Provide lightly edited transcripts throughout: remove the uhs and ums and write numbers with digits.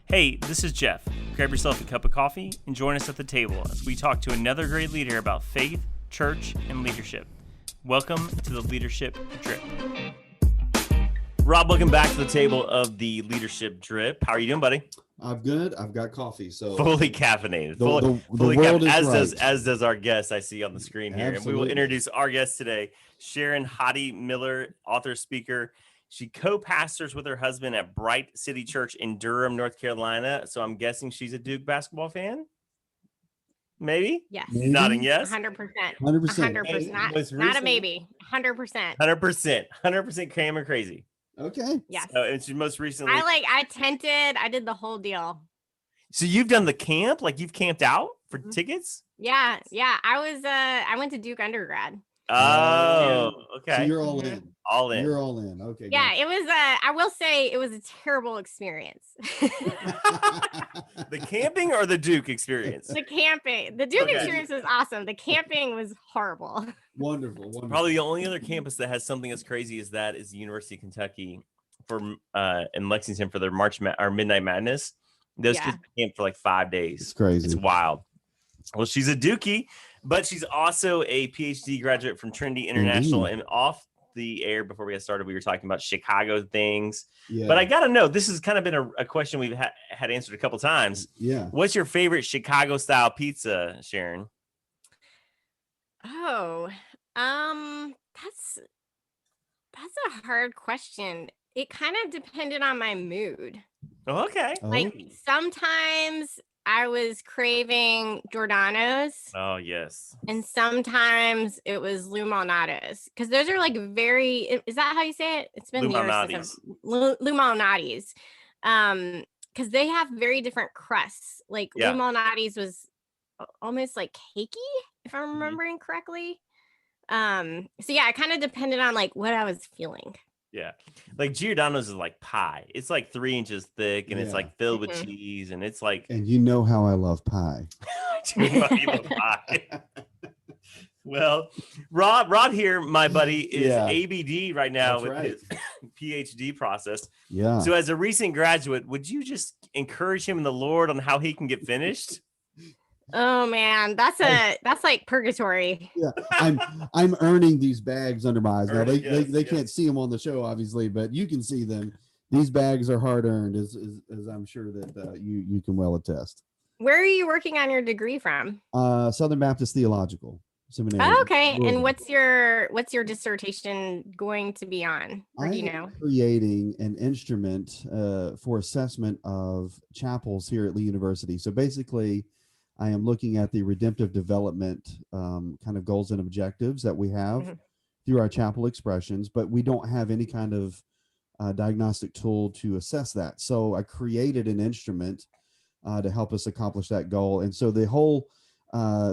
Hey, this is Jeff. Grab yourself a cup of coffee and join us at the table as we talk to another great leader about faith, church, and leadership. Welcome to the Leadership Drip. Rob, welcome back to the table of the Leadership Drip. How are you doing, buddy? I'm good. I've got coffee, so fully caffeinated. The fully world caffeinated, is right. as does our guest I see on the screen here. Absolutely. And we will introduce our guest today, Sharon Hodde Miller, author, speaker. She co-pastors with her husband at Bright City Church in Durham, North Carolina. So I'm guessing she's a Duke basketball fan? Maybe? Yes. Maybe? Nodding yes? 100%. 100%. 100%. Not a maybe. 100%. 100% Kramer crazy. Okay. Yes. So, and she most recently... I tented. I did the whole deal. So you've done the camp? Like you've camped out for tickets? Yeah. I went to Duke undergrad. Oh, okay. So you're all in. All in. You're all in. Okay. Yeah, it was I will say it was a terrible experience. The camping or the Duke experience? The camping. The Duke experience was awesome. The camping was horrible. Wonderful. Probably the only other campus that has something as crazy as that is the University of Kentucky for in Lexington for their Midnight Madness. Those kids camp for like 5 days. It's crazy. It's wild. Well, she's a Dookie, but she's also a PhD graduate from Trinity International. Indeed. And off the air before we got started, we were talking about Chicago things. Yeah. But I got to know, this has kind of been a question we've had answered a couple times. Yeah. What's your favorite Chicago style pizza, Sharon? Oh, that's a hard question. It kind of depended on my mood. Oh, okay. Like sometimes I was craving Giordano's. Oh, yes. And sometimes it was Lou Malnati's, because those are like is that how you say it? It's been Lou years since Lou Malnati's. Because they have very different crusts. Like Lou Malnati's was almost like cakey, if I'm remembering correctly. So yeah, it kind of depended on like what I was feeling. Yeah. Like Giordano's is like pie. It's like 3 inches thick and it's like filled with cheese and it's like. And you know how I love pie. Pie. Well, Rob here, my buddy, is ABD right now his PhD process. Yeah. So as a recent graduate, would you just encourage him in the Lord on how he can get finished? Oh man, that's like purgatory. Yeah, I'm earning these bags under my eyes now. They can't see them on the show, obviously, but you can see them. These bags are hard earned, as I'm sure that you can well attest. Where are you working on your degree from? Southern Baptist Theological Seminary. Oh, okay. And what's your dissertation going to be on? Or do you know? Creating an instrument for assessment of chapels here at Lee University. So basically, I am looking at the redemptive development kind of goals and objectives that we have through our chapel expressions, but we don't have any kind of diagnostic tool to assess that. So I created an instrument to help us accomplish that goal. And so the whole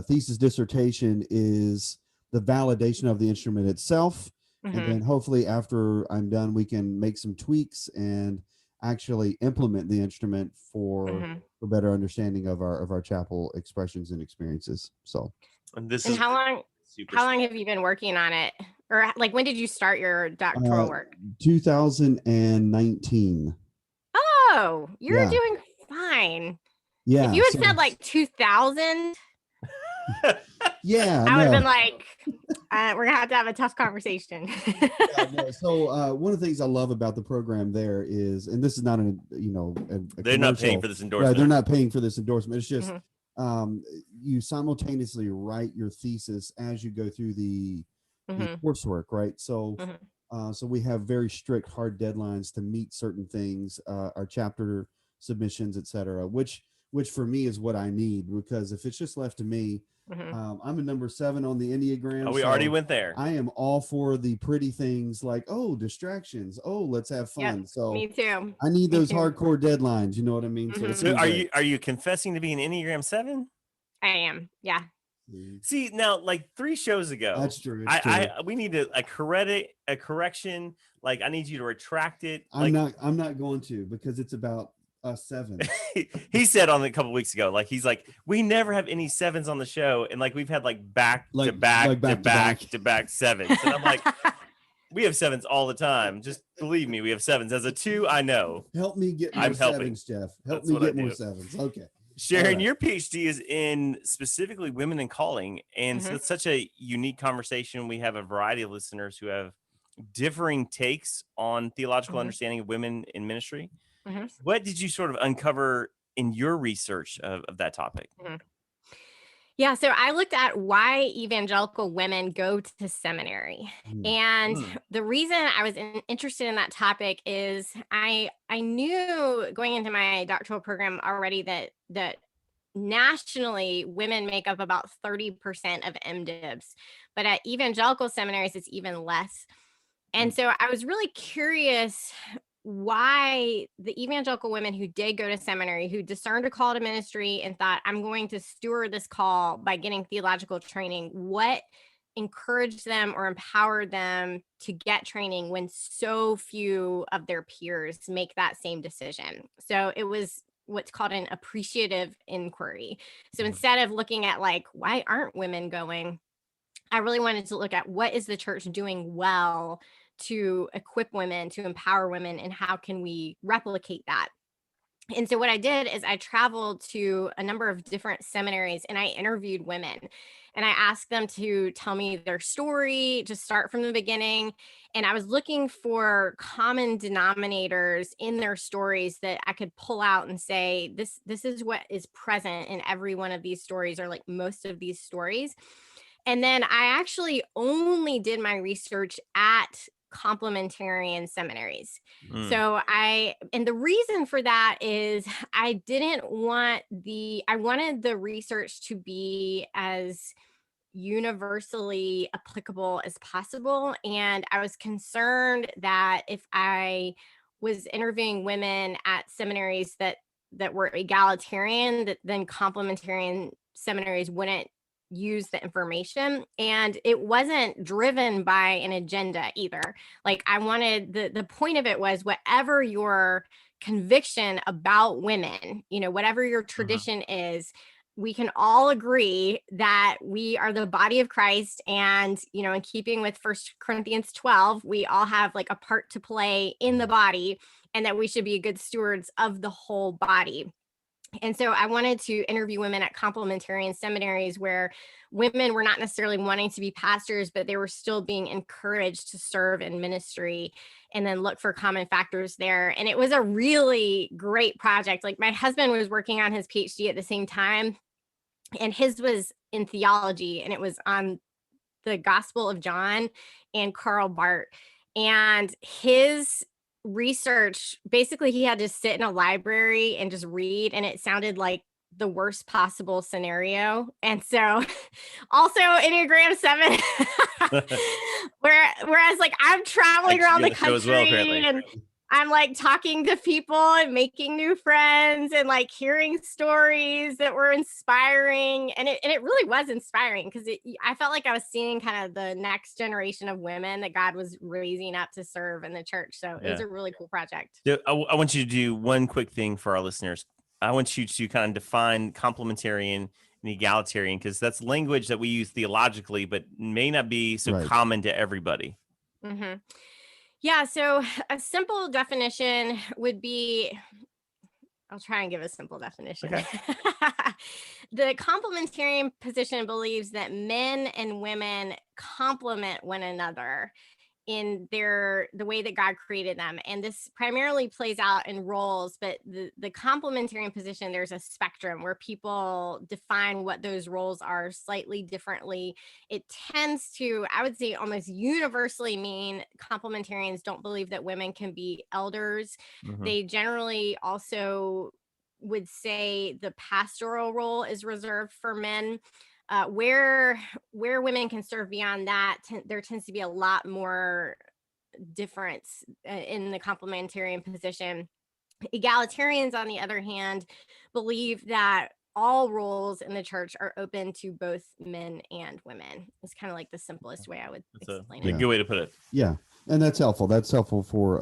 thesis dissertation is the validation of the instrument itself. And then hopefully after I'm done, we can make some tweaks and actually implement the instrument for better understanding of our chapel expressions and experiences. So, and how long have you been working on it, or like when did you start your doctoral work? 2019. Oh, you're doing fine. Yeah. If you had said like 2000. Yeah, I would have been like, we're gonna have to have a tough conversation. So one of the things I love about the program there is, and this is not they're not paying for this endorsement. Right, they're not paying for this endorsement. It's just you simultaneously write your thesis as you go through the coursework, right? So so we have very strict, hard deadlines to meet certain things, our chapter submissions, etc., which for me is what I need, because if it's just left to me, I'm a number 7 on the Enneagram. Oh, we already went there. I am all for the pretty things like, distractions. Let's have fun. Yep, so me too. I need those hardcore deadlines. You know what I mean? So are you confessing to be an Enneagram 7? I am. Yeah. See, now, like 3 shows ago, that's true. We need a correction. Like I need you to retract it. I'm not going to, because it's about 7. He said on a couple of weeks ago, like he's like, we never have any 7s on the show, and like we've had like back to back 7s, and I'm like, We have sevens all the time. Just believe me, we have sevens. As a 2, I know. Help me get more sevens, Jeff. Help me get more sevens. Okay. Sharon, your PhD is in specifically women in calling. And so it's such a unique conversation. We have a variety of listeners who have differing takes on theological understanding of women in ministry. What did you sort of uncover in your research of that topic? Yeah, so I looked at why evangelical women go to seminary. And the reason I was interested in that topic is I knew going into my doctoral program already that nationally women make up about 30% of MDiVs, but at evangelical seminaries it's even less. And so I was really curious why the evangelical women who did go to seminary, who discerned a call to ministry and thought, I'm going to steward this call by getting theological training, what encouraged them or empowered them to get training when so few of their peers make that same decision. So it was what's called an appreciative inquiry. So instead of looking at like, why aren't women going? I really wanted to look at what is the church doing well to equip women, to empower women, and how can we replicate that? And so what I did is I traveled to a number of different seminaries and I interviewed women and I asked them to tell me their story, to start from the beginning. And I was looking for common denominators in their stories that I could pull out and say, this is what is present in every one of these stories, or like most of these stories. And then I actually only did my research at complementarian seminaries. So and the reason for that is I wanted the research to be as universally applicable as possible. And I was concerned that if I was interviewing women at seminaries that were egalitarian, that then complementarian seminaries wouldn't use the information. And it wasn't driven by an agenda either. Like I wanted the point of it was whatever your conviction about women, whatever your tradition is, we can all agree that we are the body of Christ. And, in keeping with 1 Corinthians 12, we all have like a part to play in the body and that we should be good stewards of the whole body. And so I wanted to interview women at complementarian seminaries where women were not necessarily wanting to be pastors, but they were still being encouraged to serve in ministry, and then look for common factors there. And it was a really great project. Like my husband was working on his PhD at the same time, and his was in theology, and it was on the Gospel of John and Karl Barth. And his research, basically he had to sit in a library and just read, and it sounded like the worst possible scenario. And so also Enneagram 7 whereas like I'm traveling around the country and I'm like talking to people and making new friends and like hearing stories that were inspiring. And it really was inspiring because I felt like I was seeing kind of the next generation of women that God was raising up to serve in the church. So it was a really cool project. So I want you to do one quick thing for our listeners. I want you to kind of define complementarian and egalitarian, because that's language that we use theologically, but may not be so common to everybody. Yeah, so a simple definition would be, I'll try and give a simple definition. Okay. The complementarian position believes that men and women complement one another in the way that God created them. And this primarily plays out in roles, but the complementarian position, there's a spectrum where people define what those roles are slightly differently. It tends to, I would say, almost universally mean complementarians don't believe that women can be elders. They generally also would say the pastoral role is reserved for men. Where women can serve beyond that, there tends to be a lot more difference in the complementarian position. Egalitarians, on the other hand, believe that all roles in the church are open to both men and women. It's kind of like the simplest way I would explain it. A good way to put it. Yeah, and that's helpful. That's helpful for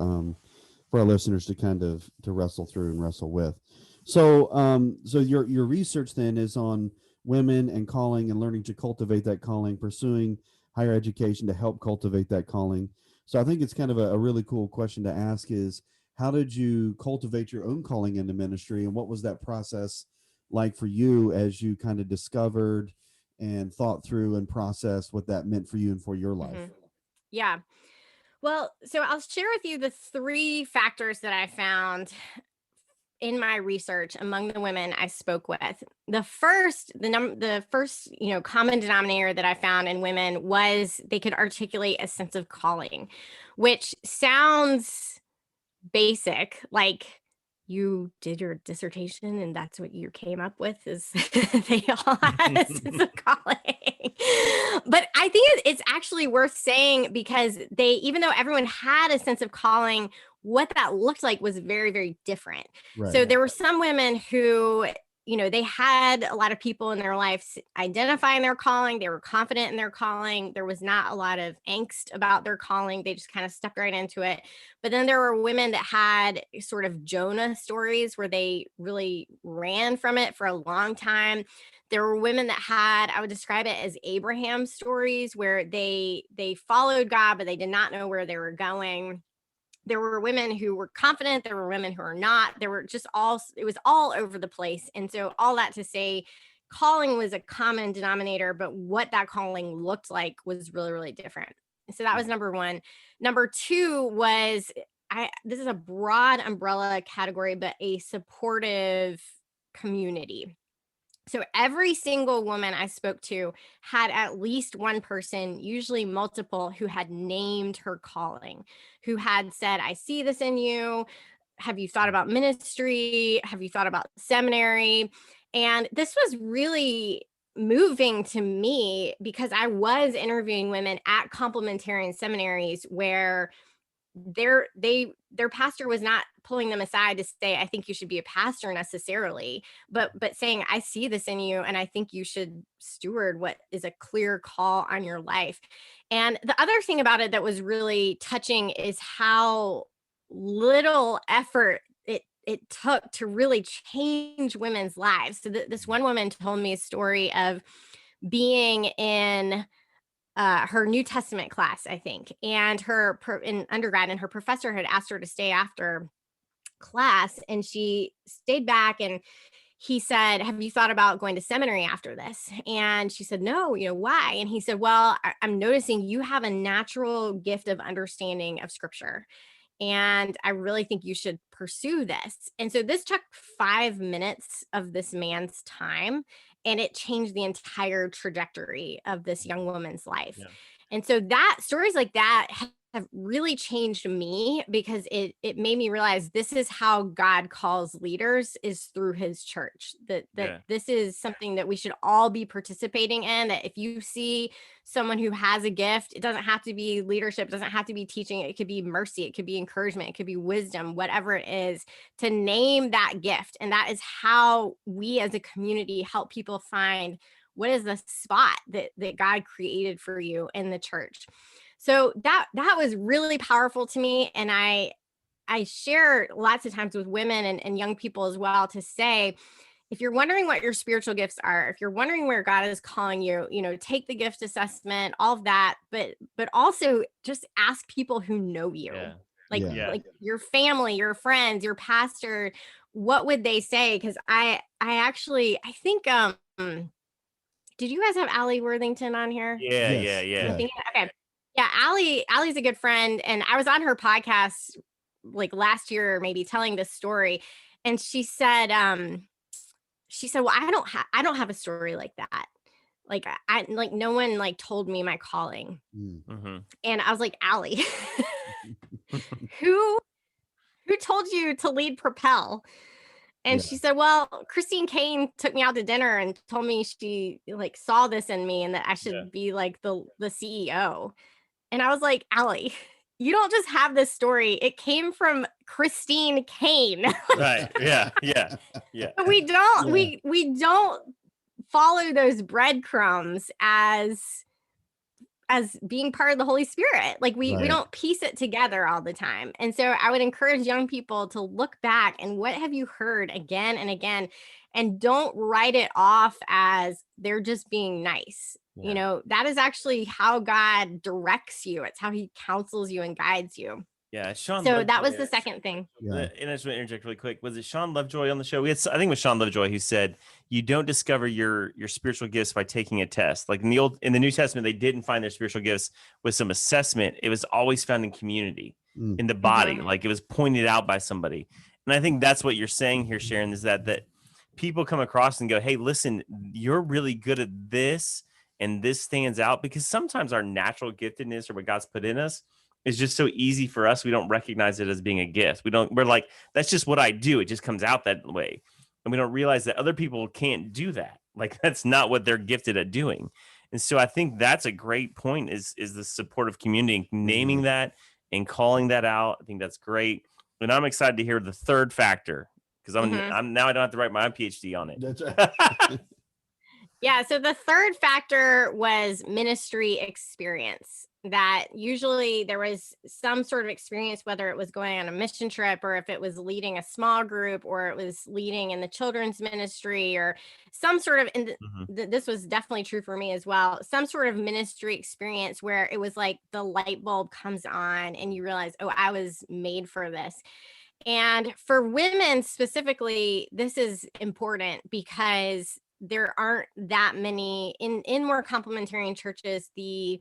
our listeners to kind of to wrestle through and wrestle with. So so your research then is on women and calling and learning to cultivate that calling, pursuing higher education to help cultivate that calling. So I think it's kind of a really cool question to ask is, how did you cultivate your own calling into ministry, and what was that process like for you as you kind of discovered and thought through and processed what that meant for you and for your life? Mm-hmm. Yeah. Well, so I'll share with you the 3 factors that I found in my research among the women I spoke with. The first, common denominator that I found in women was they could articulate a sense of calling, which sounds basic, like you did your dissertation and that's what you came up with is they all had a sense of calling. But I think it's actually worth saying because even though everyone had a sense of calling, what that looked like was very, very different. Right. So there were some women who, they had a lot of people in their lives identifying their calling. They were confident in their calling. There was not a lot of angst about their calling. They just kind of stepped right into it. But then there were women that had sort of Jonah stories where they really ran from it for a long time. There were women that I would describe it as Abraham stories where they followed God, but they did not know where they were going. There were women who were confident. There were women who are not. It was all over the place. And so all that to say, calling was a common denominator, but what that calling looked like was really, really different. So that was number 1. Number 2 was, this is a broad umbrella category, but a supportive community. So every single woman I spoke to had at least one person, usually multiple, who had named her calling, who had said, I see this in you. Have you thought about ministry? Have you thought about seminary? And this was really moving to me because I was interviewing women at complementarian seminaries where their pastor was not pulling them aside to say, I think you should be a pastor necessarily, but saying, I see this in you and I think you should steward what is a clear call on your life. And the other thing about it that was really touching is how little effort it took to really change women's lives. So this one woman told me a story of being in her New Testament class, I think, and in undergrad, and her professor had asked her to stay after class, and she stayed back. And he said, have you thought about going to seminary after this? And she said, no, why? And he said, well, I'm noticing you have a natural gift of understanding of scripture. And I really think you should pursue this. And so this took 5 minutes of this man's time, and it changed the entire trajectory of this young woman's life. Yeah. And so stories like that have really changed me because it made me realize this is how God calls leaders, is through his church, that this is something that we should all be participating in. That if you see someone who has a gift, it doesn't have to be leadership, it doesn't have to be teaching, it could be mercy, it could be encouragement, it could be wisdom, whatever it is, to name that gift. And that is how we as a community help people find what is the spot that God created for you in the church. So that was really powerful to me. And I share lots of times with women and young people as well to say, if you're wondering what your spiritual gifts are, if you're wondering where God is calling you, take the gift assessment, all of that, but also just ask people who know you, like your family, your friends, your pastor, what would they say? Because I think, did you guys have Allie Worthington on here? Yeah. Okay. Yeah, Allie's a good friend, and I was on her podcast like last year, maybe, telling this story, and she said, well, I don't have a story like that. Like I like no one like told me my calling, and I was like, Allie, who told you to lead Propel? And she said, well, Christine Kane took me out to dinner and told me she like saw this in me and that I should be like the CEO. And I was like, Allie, you don't just have this story. It came from Christine Kane. Right. Yeah. We don't follow those breadcrumbs as as being part of the Holy Spirit. Like we Right. don't piece it together all the time. And so I would encourage young people to look back and what have you heard again and again, and don't write it off as they're just being nice. Yeah. You know, that is actually how God directs you. It's how he counsels you and guides you. Yeah, Sean. So that was the second thing. Yeah. And I just want to interject really quick. Was it Sean Lovejoy on the show? I think it was Sean Lovejoy who said, "You don't discover your spiritual gifts by taking a test." Like in the New Testament, they didn't find their spiritual gifts with some assessment. It was always found in community, in the body. Like it was pointed out by somebody. And I think that's what you're saying here, Sharon, is that people come across and go, "Hey, listen, you're really good at this, and this stands out," because sometimes our natural giftedness or what God's put in us is just so easy for us. We don't recognize it as being a gift. We're like, that's just what I do. It just comes out that way. And we don't realize that other people can't do that. Like that's not what they're gifted at doing. And so I think that's a great point is the supportive community, naming that and calling that out. I think that's great. And I'm excited to hear the third factor because I'm now I don't have to write my own PhD on it. That's right. Yeah. So the third factor was ministry experience. That usually there was some sort of experience, whether it was going on a mission trip or if it was leading a small group or it was leading in the children's ministry or some sort of, this was definitely true for me as well, some sort of ministry experience where it was like the light bulb comes on and you realize, oh, I was made for this. And for women specifically, this is important because there aren't that many in more complementarian churches. The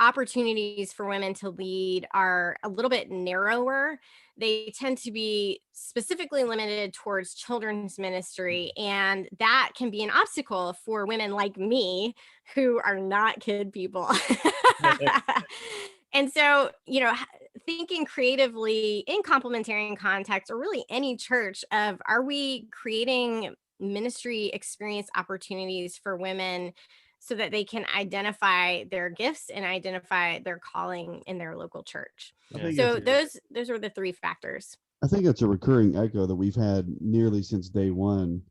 opportunities for women to lead are a little bit narrower. They tend to be specifically limited towards children's ministry, and that can be an obstacle for women like me who are not kid people. And so, you know, thinking creatively in complementarian context or really any church of, are we creating ministry experience opportunities for women so that they can identify their gifts and identify their calling in their local church? So those are the three factors. I think it's a recurring echo that we've had nearly since day one,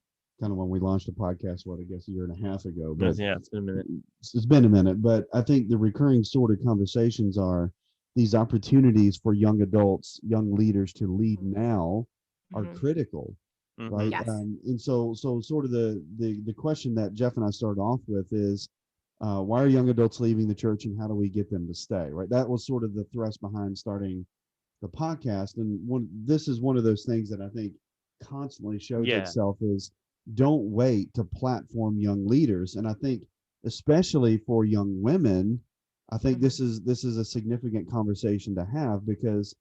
kind of when we launched the podcast, I guess a year and a half ago. But yeah, it's been a minute. It's been a minute, but I think the recurring sort of conversations are these opportunities for young adults, young leaders to lead now are critical. Right. Yes. And so sort of the question that Jeff and I started off with is, why are young adults leaving the church and how do we get them to stay? Right. That was sort of the thrust behind starting the podcast. And this is one of those things that I think constantly shows itself is don't wait to platform young leaders. And I think especially for young women, I think this is a significant conversation to have, because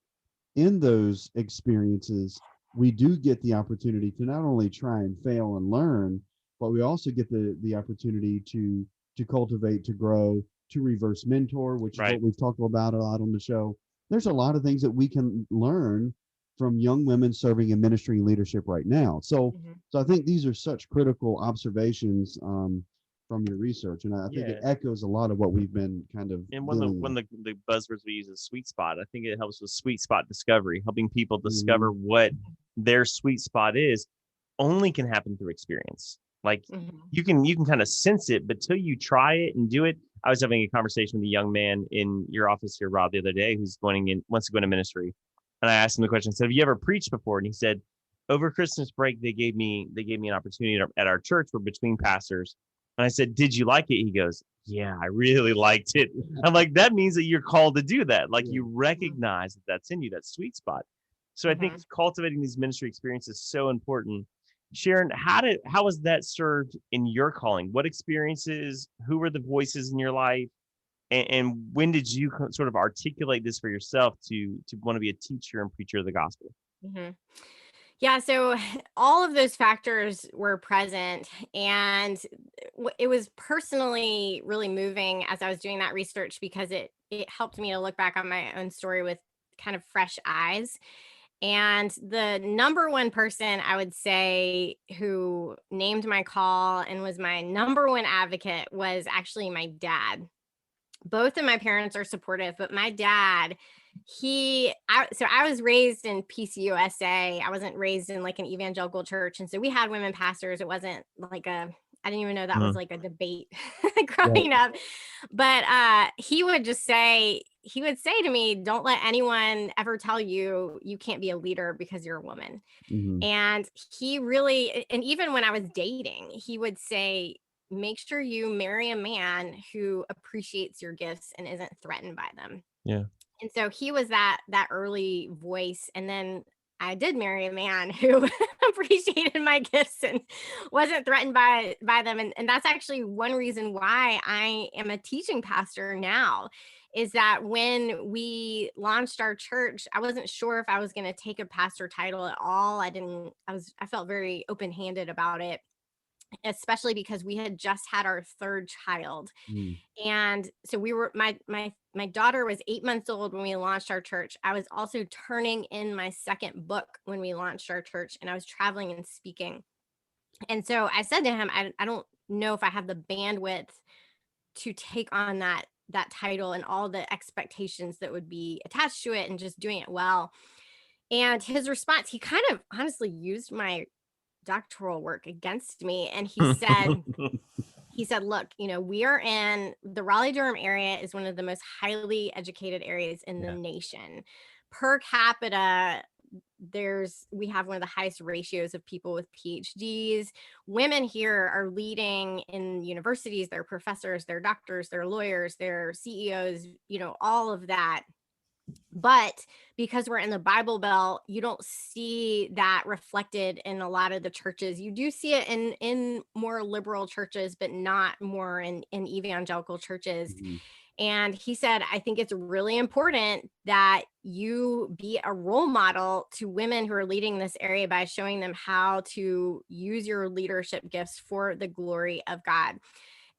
in those experiences, we do get the opportunity to not only try and fail and learn, but we also get the opportunity to cultivate, to grow, to reverse mentor, which is what we've talked about a lot on the show. There's a lot of things that we can learn from young women serving in ministry and leadership right now. So I think these are such critical observations from your research, and I think it echoes a lot of what we've been kind of. And one of the buzzwords we use is sweet spot. I think it helps with sweet spot discovery, helping people discover what their sweet spot is. Only can happen through experience. Like you can kind of sense it, but till you try it and do it. I was having a conversation with a young man in your office here, Rob, the other day, who's wants to go into ministry, and I asked him the question. I said, "Have you ever preached before?" And he said, "Over Christmas break, they gave me an opportunity at our church. We're between pastors." And I said, "Did you like it?" He goes, "Yeah, I really liked it." I'm like, that means that you're called to do that. Like you recognize that that's in you, that sweet spot. So I think cultivating these ministry experiences is so important. Sharon, how was that served in your calling? What experiences, who were the voices in your life? And when did you sort of articulate this for yourself to want to be a teacher and preacher of the gospel? Yeah, so all of those factors were present, and it was personally really moving as I was doing that research, because it helped me to look back on my own story with kind of fresh eyes. And the number one person I would say who named my call and was my number one advocate was actually my dad. Both of my parents are supportive, but my dad, so I was raised in PCUSA. I wasn't raised in like an evangelical church. And so we had women pastors. It wasn't like a I didn't even know that was like a debate growing up. But he would say to me, don't let anyone ever tell you you can't be a leader because you're a woman. And he really, and even when I was dating, he would say, make sure you marry a man who appreciates your gifts and isn't threatened by them. Yeah. And so he was that early voice. And then I did marry a man who appreciated my gifts and wasn't threatened by them. And that's actually one reason why I am a teaching pastor now, is that when we launched our church, I wasn't sure if I was going to take a pastor title at all. I felt very open-handed about it, especially because we had just had our third child. And so we were, my daughter was 8 months old when we launched our church. I was also turning in my second book when we launched our church, and I was traveling and speaking. And so I said to him, I don't know if I have the bandwidth to take on that title and all the expectations that would be attached to it and just doing it well. And his response, he kind of honestly used my doctoral work against me. And he said, look, we are in the Raleigh-Durham area is one of the most highly educated areas in the nation. Per capita, we have one of the highest ratios of people with PhDs. Women here are leading in universities, they're professors, they're doctors, they're lawyers, they're CEOs, all of that. But because we're in the Bible Belt, you don't see that reflected in a lot of the churches. You do see it in more liberal churches, but not more in evangelical churches. And he said, I think it's really important that you be a role model to women who are leading this area by showing them how to use your leadership gifts for the glory of God.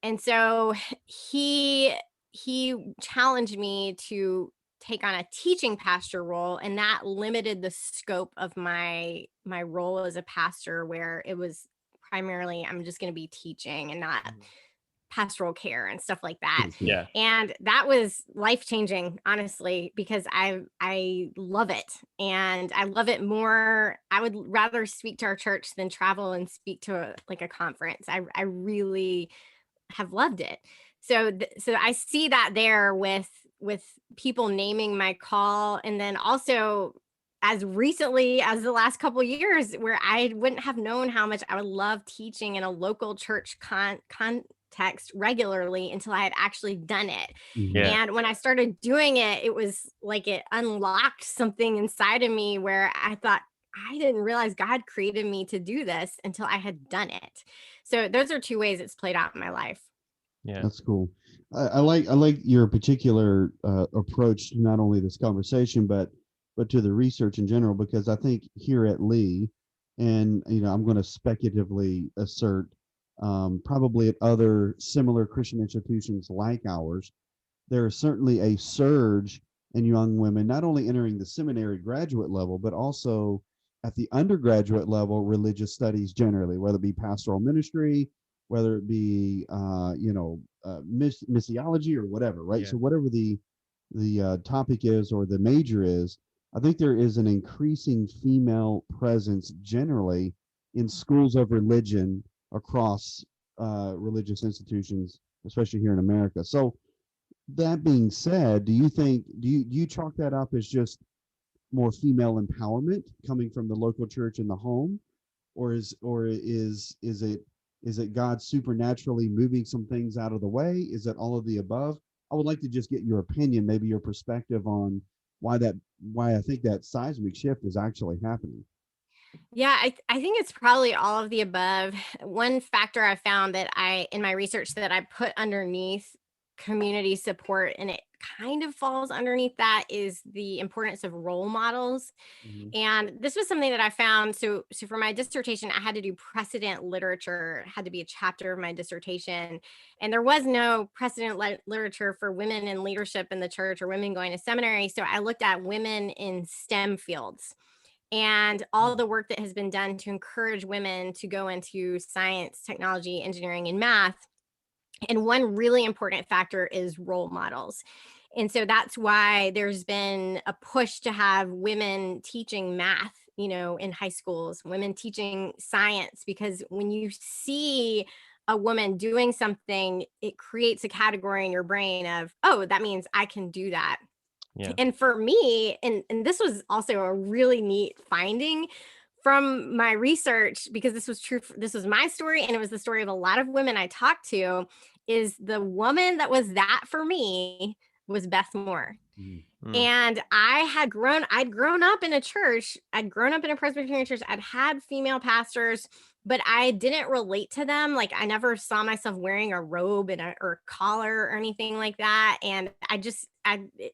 And so he challenged me to take on a teaching pastor role, and that limited the scope of my role as a pastor, where it was primarily I'm just going to be teaching and not pastoral care and stuff like that. Yeah. And that was life-changing, honestly, because I love it. And I love it more. I would rather speak to our church than travel and speak to a conference. I really have loved it. So I see that there with people naming my call. And then also as recently as the last couple of years, where I wouldn't have known how much I would love teaching in a local church context regularly until I had actually done it. And when I started doing it, it was like it unlocked something inside of me where I thought, I didn't realize God created me to do this until I had done it. So those are two ways it's played out in my life. Yeah, that's cool. I like your particular approach to not only this conversation, but to the research in general, because I think here at Lee, and I'm going to speculatively assert, probably at other similar Christian institutions like ours, there is certainly a surge in young women not only entering the seminary graduate level, but also at the undergraduate level, religious studies generally, whether it be pastoral ministry, whether it be missiology or whatever, right? So whatever the topic is or the major is, I think there is an increasing female presence generally in schools of religion across religious institutions, especially here in America. So that being said, do you chalk that up as just more female empowerment coming from the local church in the home, or is it God supernaturally moving some things out of the way? Is it all of the above? I would like to just get your opinion, maybe your perspective on why I think that seismic shift is actually happening. Yeah, I think it's probably all of the above. One factor I found that in my research that I put underneath community support, and it kind of falls underneath that, is the importance of role models. And this was something that I found. So for my dissertation, I had to do precedent literature, it had to be a chapter of my dissertation. And there was no precedent literature for women in leadership in the church or women going to seminary. So I looked at women in STEM fields and all the work that has been done to encourage women to go into science, technology, engineering, and math. And one really important factor is role models. And so that's why there's been a push to have women teaching math, in high schools, women teaching science, because when you see a woman doing something, it creates a category in your brain of, oh, that means I can do that. Yeah. And for me, and this was also a really neat finding from my research, because this was true. This was my story, and it was the story of a lot of women I talked to, is the woman that was that for me was Beth Moore. And I'd grown up in a church. I'd grown up in a Presbyterian church. I'd had female pastors, but I didn't relate to them. Like, I never saw myself wearing a robe or collar or anything like that. And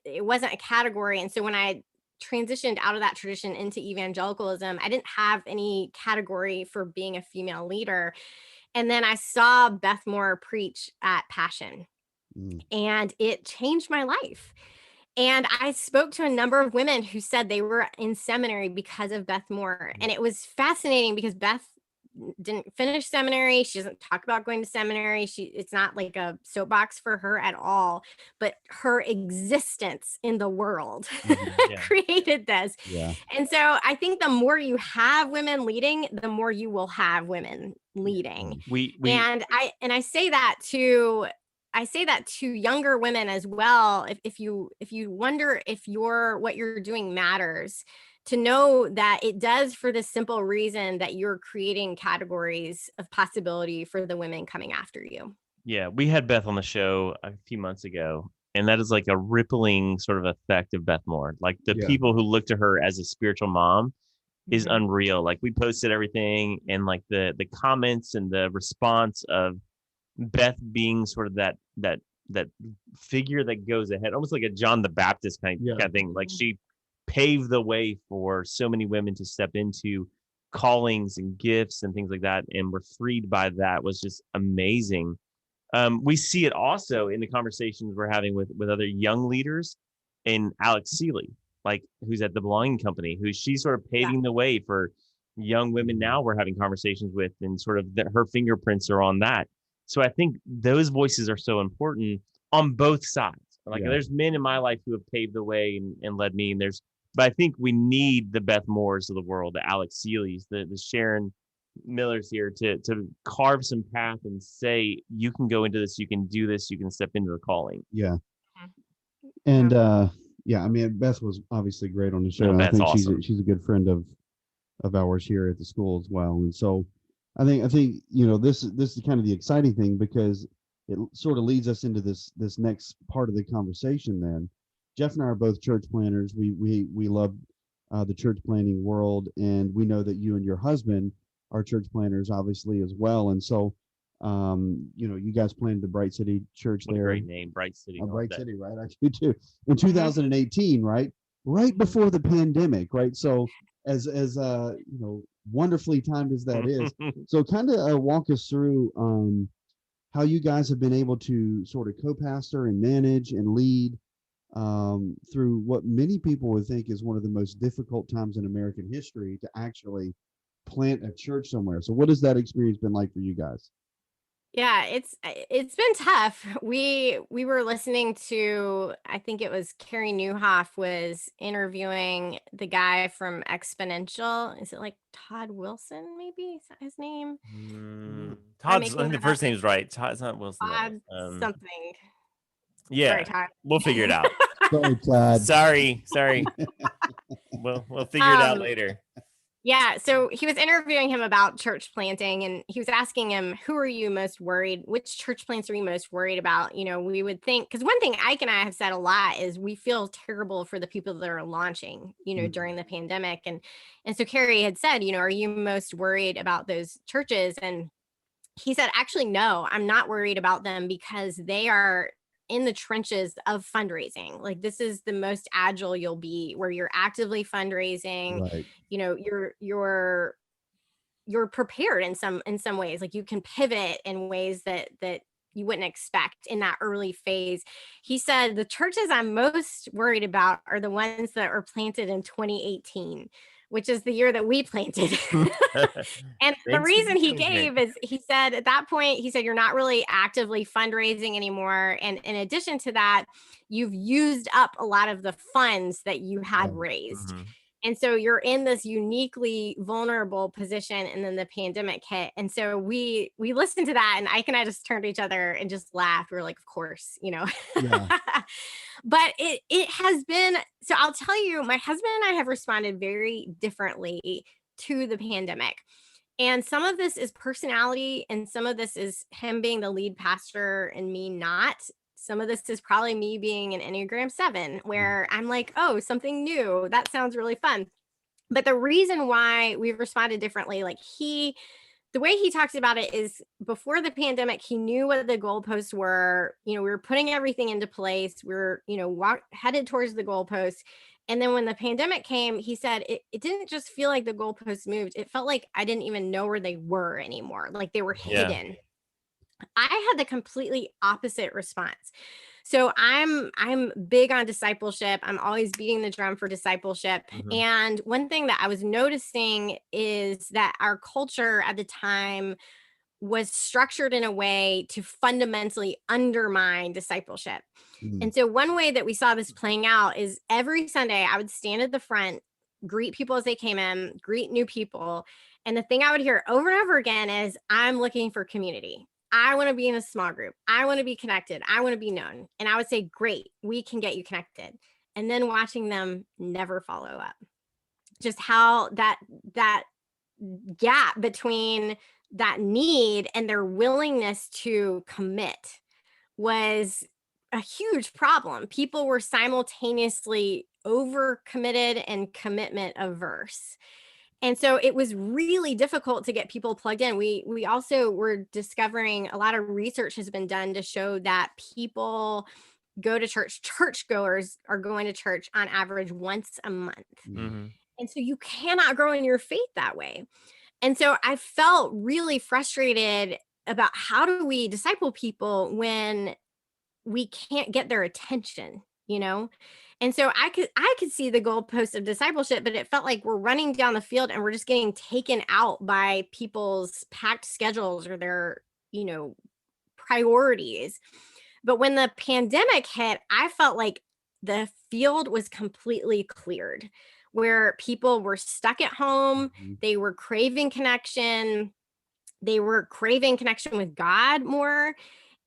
it wasn't a category. And so when I transitioned out of that tradition into evangelicalism, I didn't have any category for being a female leader. And then I saw Beth Moore preach at Passion, and it changed my life. And I spoke to a number of women who said they were in seminary because of Beth Moore. And it was fascinating because Beth didn't finish seminary. She doesn't talk about going to seminary. It's not like a soapbox for her at all, but her existence in the world created this. Yeah. And so I think the more you have women leading, the more you will have women leading. And I say that to younger women as well. If you wonder if what you're doing matters, to know that it does, for the simple reason that you're creating categories of possibility for the women coming after you. Yeah, we had Beth on the show a few months ago, and that is like a rippling sort of effect of Beth Moore. Like the people who look to her as a spiritual mom is unreal. Like, we posted everything, and like the comments and the response of Beth being sort of that figure that goes ahead, almost like a John the Baptist kind of thing. Like, she paved the way for so many women to step into callings and gifts and things like that, and were freed by that, was just amazing. We see it also in the conversations we're having with other young leaders, in Alex Seeley, like, who's at the Belonging Company, she's sort of paving the way for young women now we're having conversations with, and sort of her fingerprints are on that. So I think those voices are so important on both sides. Like, there's men in my life who have paved the way and led me, but I think we need the Beth Moores of the world, the Alex Seelys, the Sharon Millers here to carve some path and say, you can go into this, you can do this, you can step into the calling. Yeah. And I mean, Beth was obviously great on the show. No, I think awesome. she's a good friend of ours here at the school as well. And so I think this is kind of the exciting thing, because it sort of leads us into this next part of the conversation. Then Jeff and I are both church planners. We love the church planning world, and we know that you and your husband are church planners, obviously, as well. And so, you guys planted the Bright City Church there. Great name, Bright City. Bright City, right? Actually, too, in 2018, right before the pandemic, right? So, as wonderfully timed as that is, so kind of walk us through how you guys have been able to sort of co-pastor and manage and lead through what many people would think is one of the most difficult times in American history, to actually plant a church somewhere. So what has that experience been like for you guys? Yeah, it's been tough. We were listening to, I think it was Carrie Newhoff was interviewing the guy from Exponential. Is it like Todd Wilson? Maybe is that his name? Todd's, I think the first name's right. Todd's not Wilson. Todd something. Yeah, Sorry, Todd. We'll figure it out. Sorry, Todd. Sorry. We'll figure it out later. Yeah, so he was interviewing him about church planting, and he was asking him, who are you most worried? Which church plants are you most worried about? We would think, because one thing Ike and I have said a lot is we feel terrible for the people that are launching, during the pandemic. And so Carrie had said, are you most worried about those churches? And he said, actually, no, I'm not worried about them, because they are in the trenches of fundraising. Like, this is the most agile you'll be, where you're actively fundraising. Right. You're prepared in some ways. Like, you can pivot in ways that you wouldn't expect in that early phase. He said, the churches I'm most worried about are the ones that are planted in 2018, which is the year that we planted. And the reason he gave is, he said at that point, you're not really actively fundraising anymore. And in addition to that, you've used up a lot of the funds that you had raised. And so you're in this uniquely vulnerable position, and then the pandemic hit. And so we listened to that, and Ike and I just turned to each other and just laughed. We were like, of course, Yeah. But it has been, so I'll tell you, my husband and I have responded very differently to the pandemic. And some of this is personality, and some of this is him being the lead pastor and me not. Some of this is probably me being an Enneagram 7, where I'm like, oh, something new. That sounds really fun. But the reason why we've responded differently, like the way he talks about it is, before the pandemic, he knew what the goalposts were. We were putting everything into place. We were, headed towards the goalposts. And then when the pandemic came, he said it didn't just feel like the goalposts moved. It felt like I didn't even know where they were anymore. Like they were hidden. I had the completely opposite response. So I'm big on discipleship. I'm always beating the drum for discipleship. And one thing that I was noticing is that our culture at the time was structured in a way to fundamentally undermine discipleship. And so one way that we saw this playing out is every Sunday I would stand at the front, greet people as they came in, greet new people. And the thing I would hear over and over again is, I'm looking for community. I want to be in a small group. I want to be connected. I want to be known. And I would say, great, we can get you connected. And then watching them never follow up. Just how that gap between that need and their willingness to commit was a huge problem. People were simultaneously overcommitted and commitment averse. And so it was really difficult to get people plugged in. We also were discovering, a lot of research has been done to show that people go to church. Churchgoers are going to church on average once a month. And so you cannot grow in your faith that way. And so I felt really frustrated about, how do we disciple people when we can't get their attention, And so I could see the goalpost of discipleship, but it felt like we're running down the field and we're just getting taken out by people's packed schedules or their, priorities. But when the pandemic hit, I felt like the field was completely cleared, where people were stuck at home. They were craving connection. They were craving connection with God more.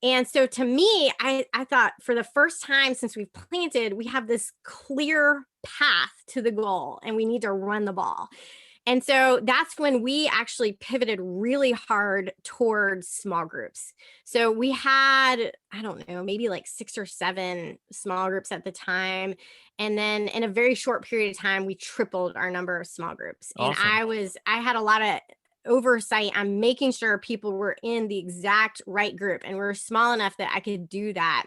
And so to me, I thought, for the first time since we've planted, we have this clear path to the goal and we need to run the ball. And so that's when we actually pivoted really hard towards small groups. So we had, I don't know, maybe like 6 or 7 small groups at the time. And then in a very short period of time, we tripled our number of small groups. Awesome. And I had a lot of oversight on making sure people were in the exact right group, and we were small enough that I could do that.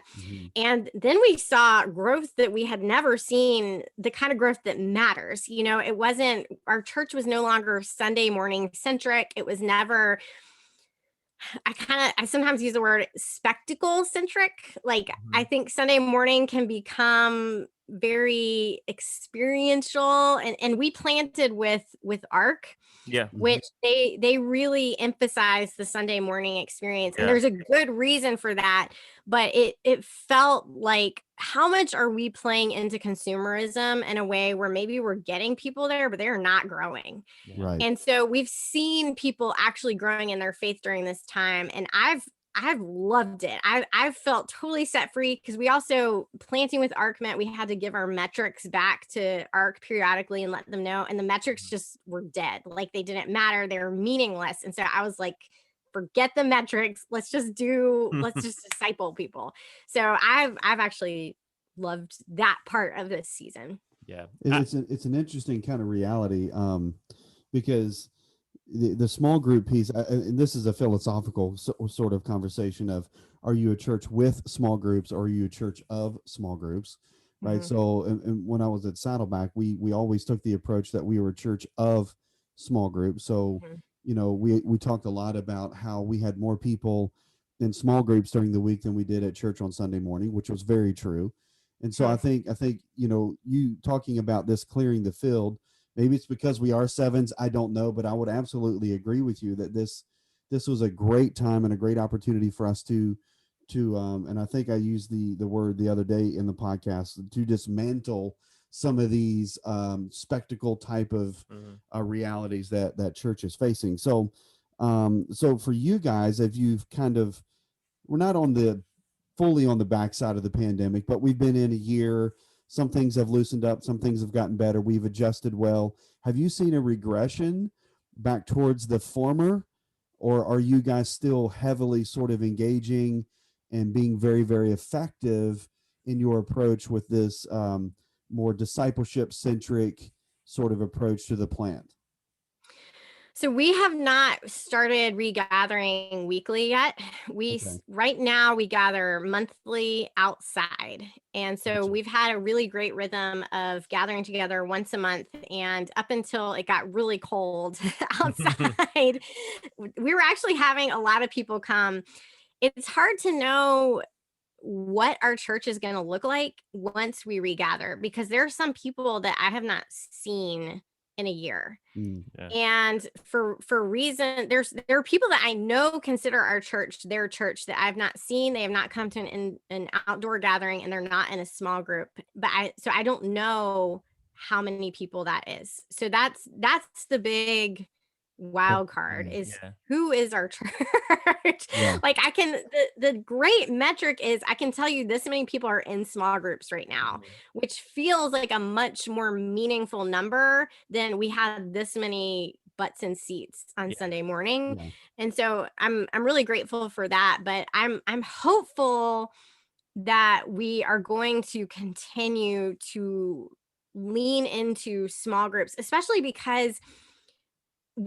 And then we saw growth that we had never seen, the kind of growth that matters. It wasn't, our church was no longer Sunday morning centric. It was never, I sometimes use the word spectacle centric. Like, I think Sunday morning can become very experiential, and we planted with ARC, which they really emphasize the Sunday morning experience. And there's a good reason for that, but it felt like, how much are we playing into consumerism in a way where maybe we're getting people there, but they're not growing. Right. And so we've seen people actually growing in their faith during this time. And I've loved it. I've felt totally set free, because we also, planting with ARC meant we had to give our metrics back to ARC periodically and let them know. And the metrics just were dead. Like, they didn't matter. They were meaningless. And so I was like, forget the metrics. Let's just disciple people. So I've actually loved that part of this season. Yeah. It's an interesting kind of reality, because the small group piece, and this is a philosophical sort of conversation of, are you a church with small groups, or are you a church of small groups, right? So and when I was at Saddleback, we always took the approach that we were a church of small groups. So we talked a lot about how we had more people in small groups during the week than we did at church on Sunday morning, which was very true. And so I think you talking about this clearing the field, maybe it's because we are 7s. I don't know, but I would absolutely agree with you that this was a great time and a great opportunity for us to and I think I used the word the other day in the podcast, to dismantle some of these spectacle type of realities that church is facing. So for you guys, if you've kind of, we're not fully on the backside of the pandemic, but we've been in a year. Some things have loosened up, some things have gotten better. We've adjusted well. Have you seen a regression back towards the former, or are you guys still heavily sort of engaging and being very, very effective in your approach with this more discipleship centric sort of approach to the plant? So we have not started regathering weekly yet. Right now we gather monthly outside. And so we've had a really great rhythm of gathering together once a month. And up until it got really cold outside, we were actually having a lot of people come. It's hard to know what our church is going to look like once we regather, because there are some people that I have not seen in a year. Yeah. And for reason, there are people that I know consider our church their church that I've not seen. They have not come to an outdoor gathering, and they're not in a small group. But I don't know how many people that is. So that's the big wild card is who is our church. Like the great metric is I can tell you this many people are in small groups right now, which feels like a much more meaningful number than we had this many butts and seats on Sunday morning. And so I'm really grateful for that, but I'm hopeful that we are going to continue to lean into small groups, especially because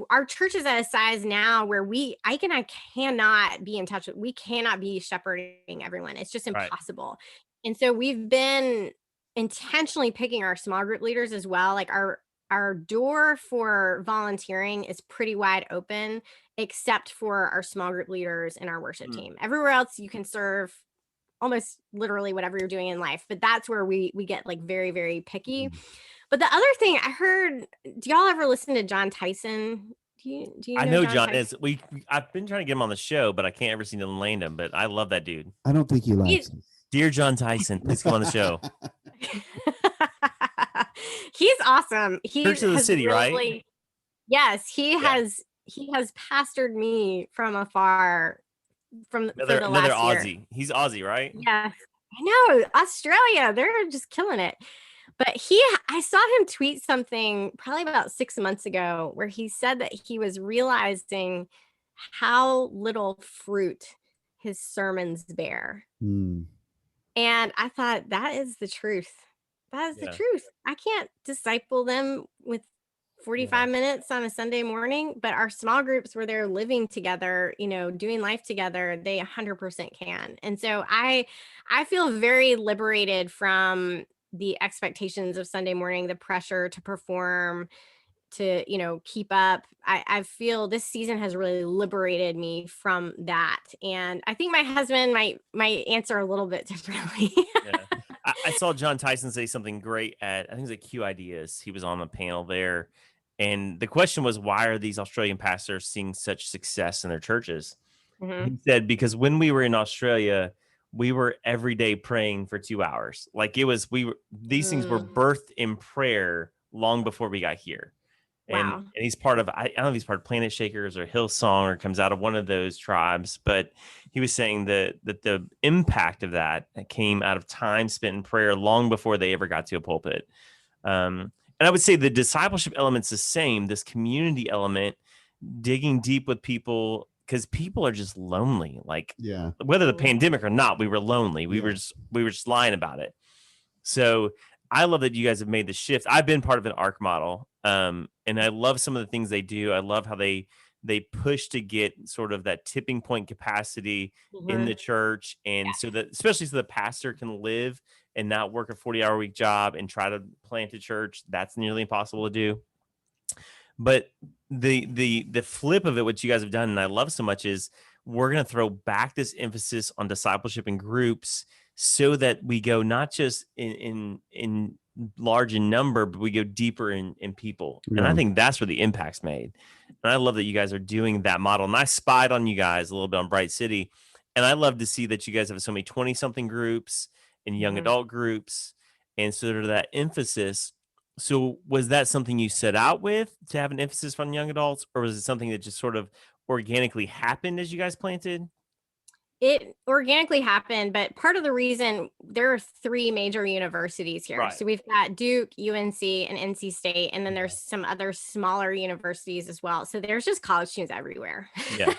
our church is at a size now where I cannot be in touch with, we cannot be shepherding everyone. It's just impossible. Right. And so we've been intentionally picking our small group leaders as well. Like our door for volunteering is pretty wide open, except for our small group leaders and our worship team. Everywhere else you can serve almost literally whatever you're doing in life, but that's where we get like very, very picky. But the other thing I heard, do y'all ever listen to John Tyson? Do you I know John is. I've been trying to get him on the show, but I can't ever seem to land him. But I love that dude. I don't think he likes him. Dear John Tyson, please come on the show. He's awesome. He Church of the City, right? Yes, he has pastored me from afar for the last Aussie. year. He's Aussie, right? Yes. I know. Australia, they're just killing it. But I saw him tweet something probably about 6 months ago where he said that he was realizing how little fruit his sermons bear. And I thought, that is the truth. That is the truth. I can't disciple them with 45 minutes on a Sunday morning, but our small groups where they're living together, doing life together, they 100% can. And so I feel very liberated from the expectations of Sunday morning, the pressure to perform, to, keep up. I feel this season has really liberated me from that. And I think my husband might answer a little bit differently. I saw John Tyson say something great I think it was at Q Ideas. He was on a panel there. And the question was, why are these Australian pastors seeing such success in their churches? He said, because when we were in Australia, we were every day praying for 2 hours. Like these things were birthed in prayer long before we got here. And he's part of, I don't know if he's part of Planet Shakers or Hillsong or comes out of one of those tribes, but he was saying that the impact of that came out of time spent in prayer long before they ever got to a pulpit. And I would say the discipleship element's the same, this community element, digging deep with people, because people are just lonely. Like whether the pandemic or not, we were lonely. We were just lying about it. So I love that you guys have made the shift. I've been part of an ARC model. And I love some of the things they do. I love how they push to get sort of that tipping point capacity in the church. And especially so the pastor can live and not work a 40-hour week job and try to plant a church. That's nearly impossible to do. But the flip of it, what you guys have done, and I love so much, is we're going to throw back this emphasis on discipleship in groups so that we go not just in large in number, but we go deeper in people. And I think that's where the impact's made. And I love that you guys are doing that model. And I spied on you guys a little bit on Bright City. And I love to see that you guys have so many 20-something groups and young adult groups. and sort of that emphasis. So was that something you set out with to have an emphasis on young adults, or was it something that just sort of organically happened as you guys planted? It organically happened, but part of the reason, there are 3 major universities here. Right. So we've got Duke, UNC, and NC State, and then there's some other smaller universities as well. So there's just college students everywhere. Yeah.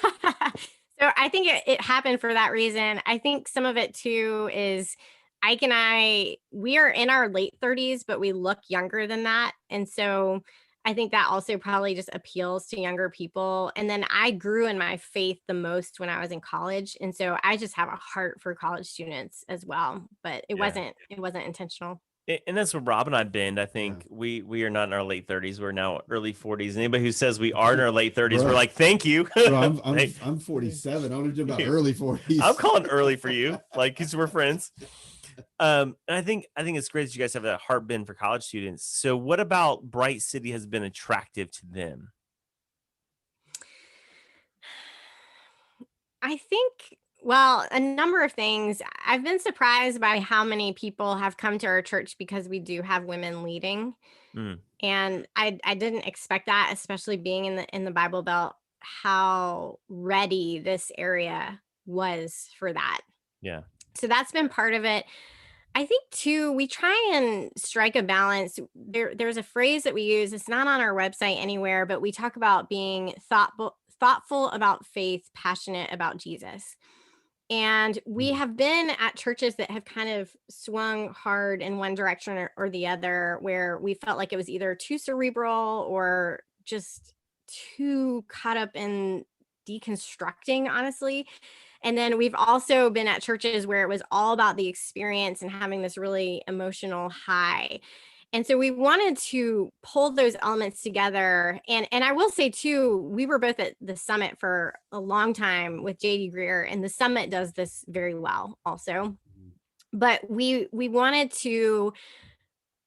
So I think it happened for that reason. I think some of it too is Ike and I, we are in our late 30s, but we look younger than that. And so I think that also probably just appeals to younger people. And then I grew in my faith the most when I was in college. And so I just have a heart for college students as well, but it wasn't intentional. And that's what Rob and I bend. I think we are not in our late 30s. We're now early 40s. Anybody who says we are in our late 30s, we're like, thank you. Bro, I'm 47. I don't know about early 40s. I'm calling early for you, like, because we're friends. And I think it's great that you guys have that heart bend for college students. So what about Bright City has been attractive to them? I think, well, a number of things. I've been surprised by how many people have come to our church because we do have women leading. And I didn't expect that, especially being in the Bible Belt, how ready this area was for that. Yeah. So that's been part of it. I think too, we try and strike a balance. There's a phrase that we use. It's not on our website anywhere, but we talk about being thoughtful about faith, passionate about Jesus. And we have been at churches that have kind of swung hard in one direction or the other, where we felt like it was either too cerebral or just too caught up in deconstructing, honestly. And then we've also been at churches where it was all about the experience and having this really emotional high. And so we wanted to pull those elements together. And I will say too, we were both at the summit for a long time with JD Greer, and the summit does this very well also. But we wanted to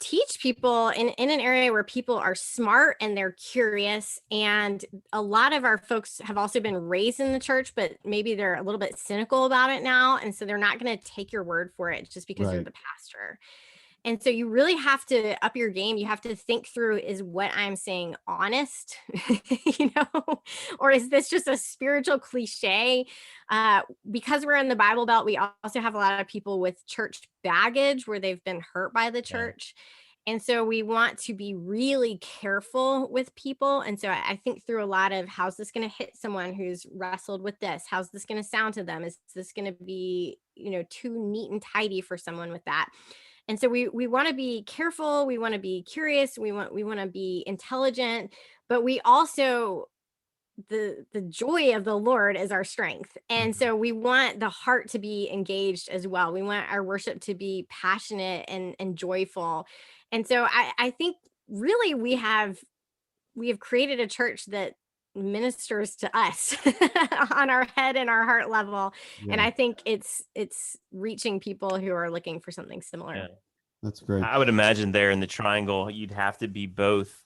teach people in an area where people are smart and they're curious. And a lot of our folks have also been raised in the church, but maybe they're a little bit cynical about it now. And so they're not going to take your word for it just because you're the pastor. And so you really have to up your game. You have to think through, is what I'm saying honest, or is this just a spiritual cliche? Because we're in the Bible Belt, we also have a lot of people with church baggage where they've been hurt by the church. And so we want to be really careful with people. And so I think through a lot of, how's this going to hit someone who's wrestled with this? How's this going to sound to them? Is this going to be, too neat and tidy for someone with that? And so we want to be careful. We want to be curious. We want to be intelligent, but we also, the joy of the Lord is our strength. And so we want the heart to be engaged as well. We want our worship to be passionate and joyful. And so I think really we have created a church that ministers to us on our head and our heart level. And I think it's reaching people who are looking for something similar. Yeah. That's great. I would imagine there in the triangle, you'd have to be both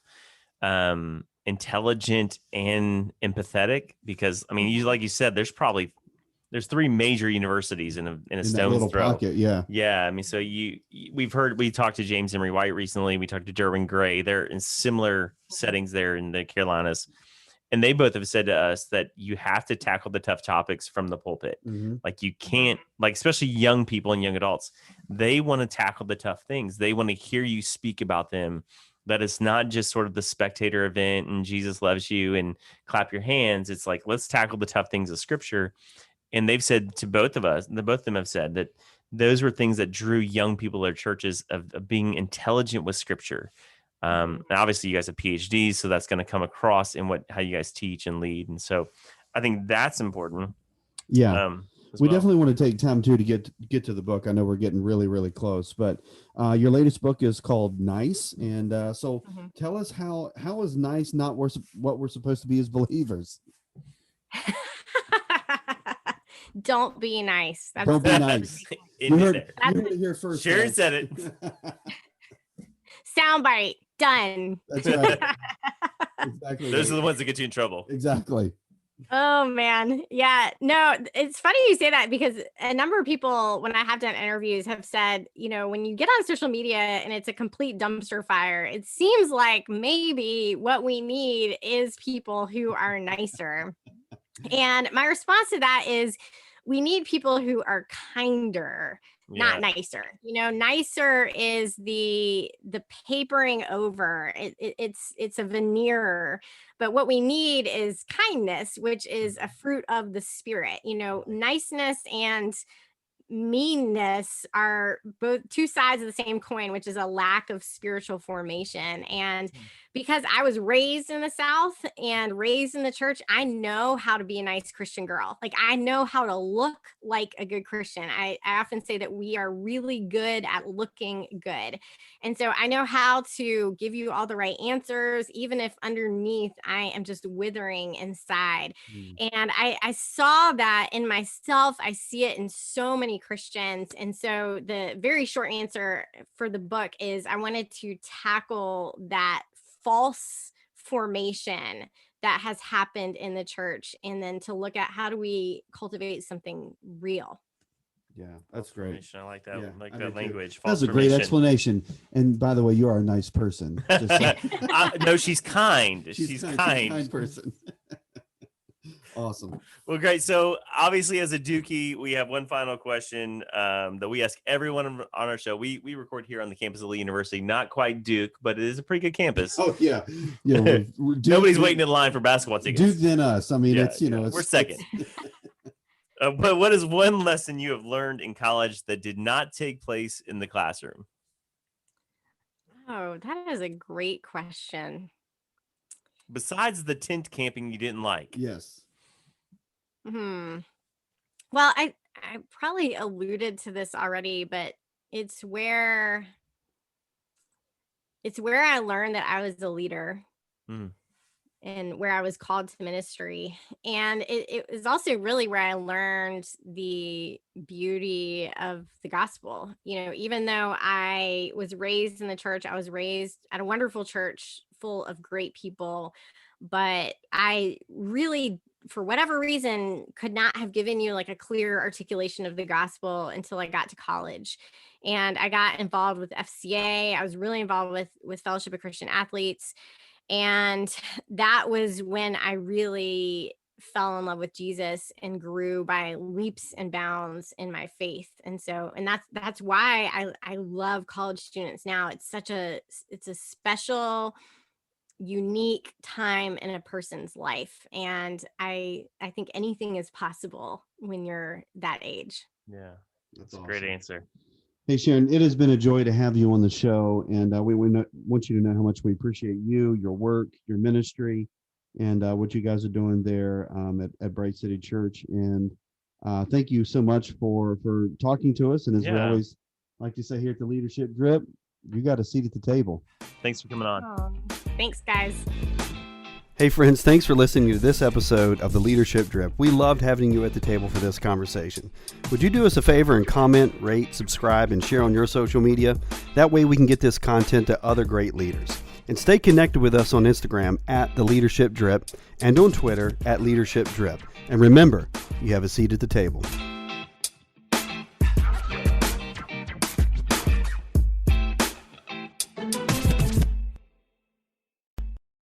intelligent and empathetic, because like you said, there's 3 major universities in a stone's throw. Pocket, yeah. So we talked to James Emery White recently. We talked to Derwin Gray. They're in similar settings there in the Carolinas. And they both have said to us that you have to tackle the tough topics from the pulpit. Like you can't, especially young people and young adults, they want to tackle the tough things. They want to hear you speak about them. That it's not just sort of the spectator event and Jesus loves you and clap your hands. It's like, let's tackle the tough things of Scripture. And they've said to both of us, both of them have said that those were things that drew young people to their churches, of being intelligent with Scripture. And obviously you guys have PhDs, so that's going to come across in how you guys teach and lead. And so I think that's important. Yeah. We definitely want to take time too to get to the book. I know we're getting really, really close, but your latest book is called Nice. And so tell us how is nice not what we're supposed to be as believers? Don't be nice. Don't be nice. You heard it here first. Sharon said it. Soundbite. Done. That's right. Exactly. Those are the ones that get you in trouble. Exactly. Oh man. Yeah. No, it's funny you say that because a number of people, when I have done interviews, have said, when you get on social media and it's a complete dumpster fire, it seems like maybe what we need is people who are nicer. And my response to that is we need people who are kinder, not nicer. Nicer is the papering over. It's a veneer, but what we need is kindness, which is a fruit of the spirit. Niceness and meanness are both two sides of the same coin, which is a lack of spiritual formation. And because I was raised in the South and raised in the church, I know how to be a nice Christian girl. Like, I know how to look like a good Christian. I often say that we are really good at looking good. And so I know how to give you all the right answers, even if underneath I am just withering inside. And I saw that in myself. I see it in so many Christians. And so the very short answer for the book is I wanted to tackle that false formation that has happened in the church, and then to look at how do we cultivate something real. Yeah, that's great. I like that. Yeah, like that language. That's a great explanation. And by the way, you are a nice person. No, she's kind. She's kind. She's a kind person. Awesome. Well, great. So obviously, as a Dookie, we have one final question that we ask everyone on our show. We record here on the campus of Lee University, not quite Duke, but it is a pretty good campus. Oh yeah. We're nobody's waiting in line for basketball tickets. Duke than us. I mean, it's we're second. But what is one lesson you have learned in college that did not take place in the classroom? Oh, that is a great question. Besides the tent camping you didn't like. Yes. Well, I probably alluded to this already, but it's where I learned that I was a leader. And where I was called to ministry. And it was also really where I learned the beauty of the gospel. Even though I was raised in the church, I was raised at a wonderful church full of great people, but I really, for whatever reason, could not have given you like a clear articulation of the gospel until I got to college. And I got involved with FCA. I was really involved with Fellowship of Christian Athletes. And that was when I really fell in love with Jesus and grew by leaps and bounds in my faith. And that's why I love college students now. It's a special, unique time in a person's life. And I think anything is possible when you're that age. Yeah, that's awesome. A great answer. Hey, Sharon, it has been a joy to have you on the show, and we want you to know how much we appreciate you, your work, your ministry, and what you guys are doing there at Bright City Church. And thank you so much for talking to us. And as we always like to say here at the Leadership Drip, you got a seat at the table. Thanks for coming on. Thanks, guys. Hey friends, thanks for listening to this episode of the Leadership Drip. We loved having you at the table for this conversation. Would you do us a favor and comment, rate, subscribe, and share on your social media? That way we can get this content to other great leaders. And stay connected with us on Instagram at the Leadership Drip and on Twitter at Leadership Drip. And remember, you have a seat at the table.